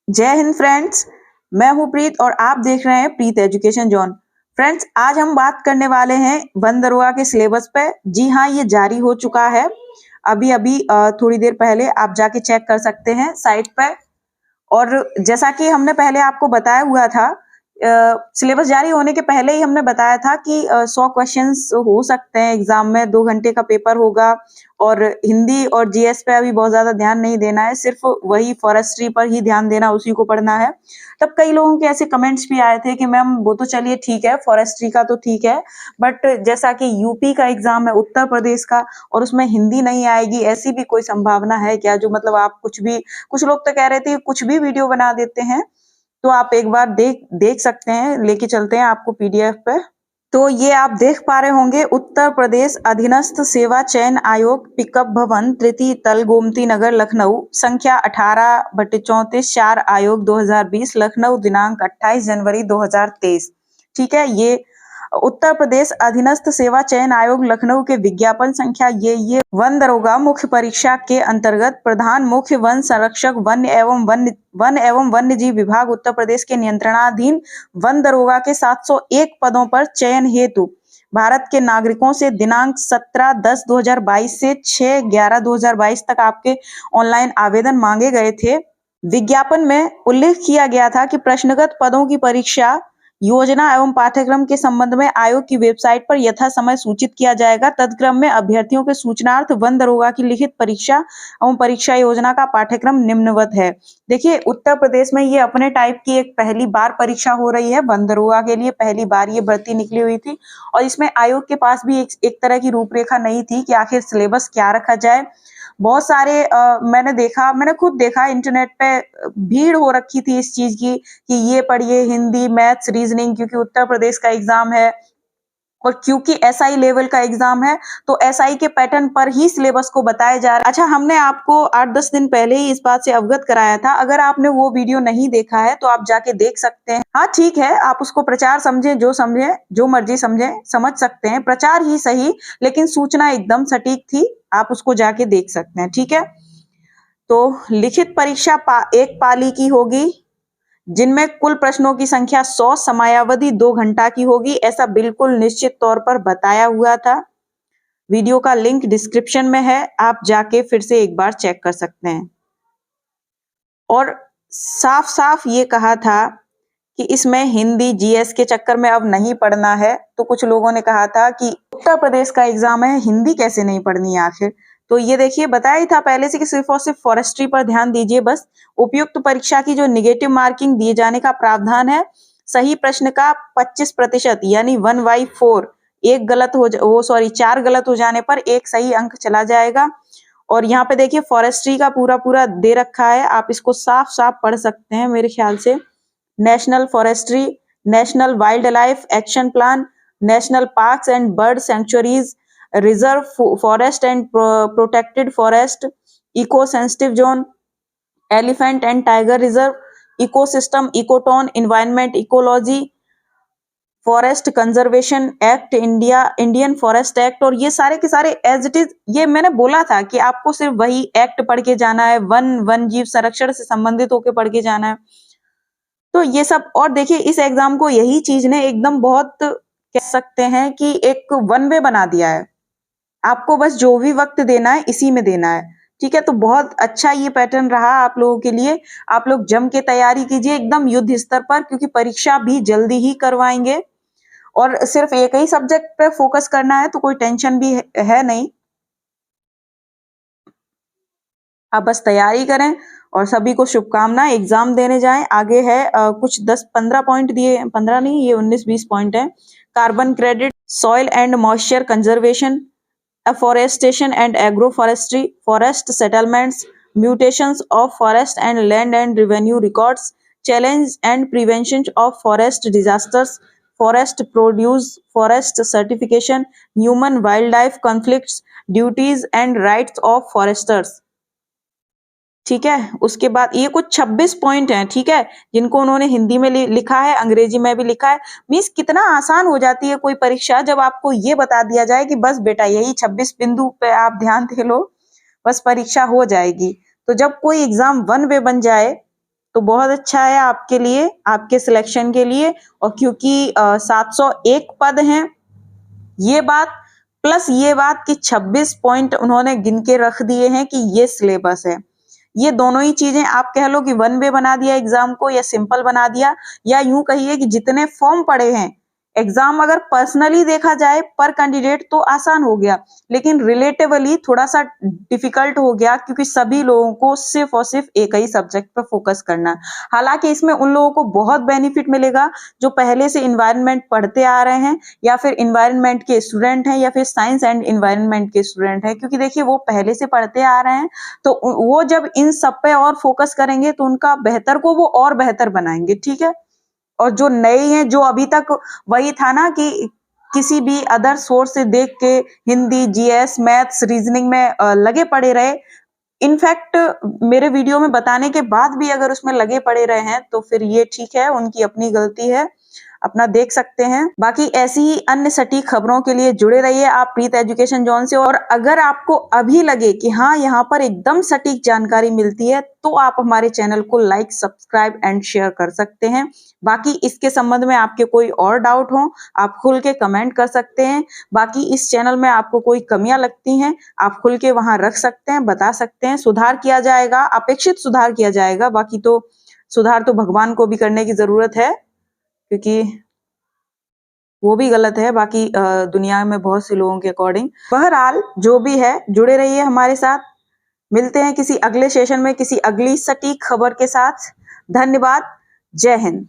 जय हिंद फ्रेंड्स। मैं हूं प्रीत और आप देख रहे हैं प्रीत एजुकेशन जोन। फ्रेंड्स, आज हम बात करने वाले हैं वन दरोगा के सिलेबस पे। जी हाँ, ये जारी हो चुका है। अभी अभी थोड़ी देर पहले आप जाके चेक कर सकते हैं साइट पे। और जैसा कि हमने पहले आपको बताया हुआ था, सिलेबस जारी होने के पहले ही हमने बताया था कि 100 क्वेश्चंस हो सकते हैं एग्जाम में। 2 घंटे का पेपर होगा और हिंदी और जीएस पे अभी बहुत ज्यादा ध्यान नहीं देना है, सिर्फ वही फॉरेस्ट्री पर ही ध्यान देना, उसी को पढ़ना है। तब कई लोगों के ऐसे कमेंट्स भी आए थे कि मैम वो तो चलिए ठीक है, फॉरेस्ट्री का तो ठीक है, बट जैसा कि यूपी का एग्जाम है, उत्तर प्रदेश का, और उसमें हिंदी नहीं आएगी, ऐसी भी कोई संभावना है क्या? जो मतलब आप कुछ लोग तो कह रहे थे कुछ भी वीडियो बना देते हैं। तो आप एक बार देख देख सकते हैं, लेके चलते हैं आपको पीडीएफ पे। तो ये आप देख पा रहे होंगे, उत्तर प्रदेश अधीनस्थ सेवा चयन आयोग, पिकअप भवन, तृतीय तल, गोमती नगर, लखनऊ, संख्या 18/34, 4 आयोग 2020, लखनऊ, दिनांक 28 जनवरी 2023। ठीक है, ये उत्तर प्रदेश अधीनस्थ सेवा चयन आयोग लखनऊ के विज्ञापन संख्या ये वन दरोगा मुख्य परीक्षा के अंतर्गत प्रधान मुख्य वन संरक्षक वन एवं वन्य जीव विभाग उत्तर प्रदेश के नियंत्रणाधीन वन दरोगा के 701 पदों पर चयन हेतु भारत के नागरिकों से दिनांक 17/10/2022 से 6/11/2022 तक आपके ऑनलाइन आवेदन मांगे गए थे। विज्ञापन में उल्लेख किया गया था कि प्रश्नगत पदों की परीक्षा योजना एवं पाठ्यक्रम के संबंध में आयोग की वेबसाइट पर यथा समय सूचित किया जाएगा। तत्क्रम में अभ्यर्थियों के सूचनार्थ वन दरोगा की लिखित परीक्षा एवं परीक्षा योजना का पाठ्यक्रम निम्नवत है। देखिए, उत्तर प्रदेश में ये अपने टाइप की एक पहली बार परीक्षा हो रही है। वन दरोगा के लिए पहली बार ये भर्ती निकली हुई थी और इसमें आयोग के पास भी एक तरह की रूपरेखा नहीं थी कि आखिर सिलेबस क्या रखा जाए। बहुत सारे मैंने खुद देखा इंटरनेट पे, भीड़ हो रखी थी इस चीज की कि ये पढ़िए हिंदी, मैथ्स, रीजनिंग, क्योंकि उत्तर प्रदेश का एग्जाम है और क्योंकि एसआई लेवल का एग्जाम है तो एसआई के पैटर्न पर ही सिलेबस को बताया जा रहा है। अच्छा, हमने आपको 8-10 दिन पहले ही इस बात से अवगत कराया था। अगर आपने वो वीडियो नहीं देखा है तो आप जाके देख सकते हैं। हाँ ठीक है, आप उसको प्रचार समझे, जो मर्जी समझे, समझ सकते हैं, प्रचार ही सही, लेकिन सूचना एकदम सटीक थी। आप उसको जाके देख सकते हैं। ठीक है, तो लिखित परीक्षा एक पाली की होगी, जिनमें कुल प्रश्नों की संख्या 100, समयावधि 2 घंटा की होगी, ऐसा बिल्कुल निश्चित तौर पर बताया हुआ था। वीडियो का लिंक डिस्क्रिप्शन में है, आप जाके फिर से एक बार चेक कर सकते हैं। और साफ साफ ये कहा था कि इसमें हिंदी जीएस के चक्कर में अब नहीं पढ़ना है। तो कुछ लोगों ने कहा था कि उत्तर प्रदेश का एग्जाम है, हिंदी कैसे नहीं पढ़नी है आखिर? तो ये देखिए, बताया ही था पहले से कि सिर्फ और सिर्फ फॉरेस्ट्री पर ध्यान दीजिए बस। उपयुक्त परीक्षा की जो निगेटिव मार्किंग दिए जाने का प्रावधान है, सही प्रश्न का 25% यानी 1/4, एक गलत हो वो सॉरी 4 गलत हो जाने पर एक सही अंक चला जाएगा। और यहाँ पे देखिए, फॉरेस्ट्री का पूरा पूरा दे रखा है, आप इसको साफ साफ पढ़ सकते हैं मेरे ख्याल से। National forestry, national wild life action plan, national parks and bird sanctuaries, reserve forest and protected forest, eco sensitive zone, elephant and tiger reserve, ecosystem, ecotone, environment, ecology, forest conservation act, Indian forest act. और ये सारे के सारे as it is, ये मैंने बोला था कि आपको सिर्फ वही एक्ट पढ़ के जाना है, वन जीव संरक्षण से संबंधित होकर पढ़ के जाना है। तो ये सब, और देखिए इस एग्जाम को यही चीज ने एकदम बहुत कह सकते हैं कि एक वन वे बना दिया है। आपको बस जो भी वक्त देना है इसी में देना है। ठीक है, तो बहुत अच्छा ये पैटर्न रहा आप लोगों के लिए। आप लोग जम के तैयारी कीजिए एकदम युद्ध स्तर पर, क्योंकि परीक्षा भी जल्दी ही करवाएंगे और सिर्फ एक ही सब्जेक्ट पे फोकस करना है, तो कोई टेंशन भी है नहीं। आप बस तैयारी करें और सभी को शुभकामनाएं। एग्जाम देने जाएं। आगे है कुछ 10-15 पॉइंट दिए, 15 नहीं, ये 19-20 पॉइंट है। Carbon credit, soil and moisture conservation, afforestation and agroforestry, forest settlements, mutations of forest and land and revenue records, challenge and prevention of forest disasters, forest produce, forest certification, human wildlife conflicts, duties and rights of foresters। ठीक है, उसके बाद ये कुछ 26 point हैं, ठीक है, जिनको उन्होंने हिंदी में लिखा है, अंग्रेजी में भी लिखा है। मीन्स कितना आसान हो जाती है कोई परीक्षा जब आपको ये बता दिया जाए कि बस बेटा यही 26 बिंदु पे आप ध्यान दे लो, बस परीक्षा हो जाएगी। तो जब कोई एग्जाम वन वे बन जाए तो बहुत अच्छा है आपके लिए, आपके सिलेक्शन के लिए। और क्योंकि 701 पद हैं, ये बात प्लस ये बात कि 26 पॉइंट उन्होंने गिन के रख दिए हैं कि ये सिलेबस है, ये दोनों ही चीजें आप कह लो कि वन वे बना दिया एग्जाम को, या सिंपल बना दिया, या यूं कहिए कि जितने फॉर्म पड़े हैं एग्जाम अगर पर्सनली देखा जाए पर कैंडिडेट तो आसान हो गया, लेकिन रिलेटिवली थोड़ा सा डिफिकल्ट हो गया क्योंकि सभी लोगों को सिर्फ और सिर्फ एक ही सब्जेक्ट पर फोकस करना है। हालांकि इसमें उन लोगों को बहुत बेनिफिट मिलेगा जो पहले से इन्वायरमेंट पढ़ते आ रहे हैं, या फिर इन्वायरमेंट के स्टूडेंट हैं, या फिर साइंस एंड इन्वायरमेंट के स्टूडेंट हैं, क्योंकि देखिए वो पहले से पढ़ते आ रहे हैं, तो वो जब इन सब पे और फोकस करेंगे तो उनका बेहतर को वो और बेहतर बनाएंगे। ठीक है। और जो नए हैं, जो अभी तक वही था ना कि किसी भी अदर सोर्स से देख के हिंदी, जीएस, मैथ्स, रीजनिंग में लगे पड़े रहे, इनफैक्ट मेरे वीडियो में बताने के बाद भी अगर उसमें लगे पड़े रहे हैं तो फिर ये ठीक है, उनकी अपनी गलती है, अपना देख सकते हैं। बाकी ऐसी ही अन्य सटीक खबरों के लिए जुड़े रहिए आप प्रीत एजुकेशन जोन से। और अगर आपको अभी लगे कि हाँ यहाँ पर एकदम सटीक जानकारी मिलती है तो आप हमारे चैनल को लाइक, सब्सक्राइब एंड शेयर कर सकते हैं। बाकी इसके संबंध में आपके कोई और डाउट हो आप खुल के कमेंट कर सकते हैं। बाकी इस चैनल में आपको कोई कमियां लगती हैं आप खुल के वहां रख सकते हैं, बता सकते हैं, सुधार किया जाएगा, अपेक्षित सुधार किया जाएगा। बाकी तो सुधार तो भगवान को भी करने की जरूरत है क्योंकि वो भी गलत है बाकी दुनिया में बहुत से लोगों के अकॉर्डिंग। बहरहाल जो भी है जुड़े रहिए हमारे साथ, मिलते हैं किसी अगले सेशन में किसी अगली सटीक खबर के साथ। धन्यवाद। जय हिंद।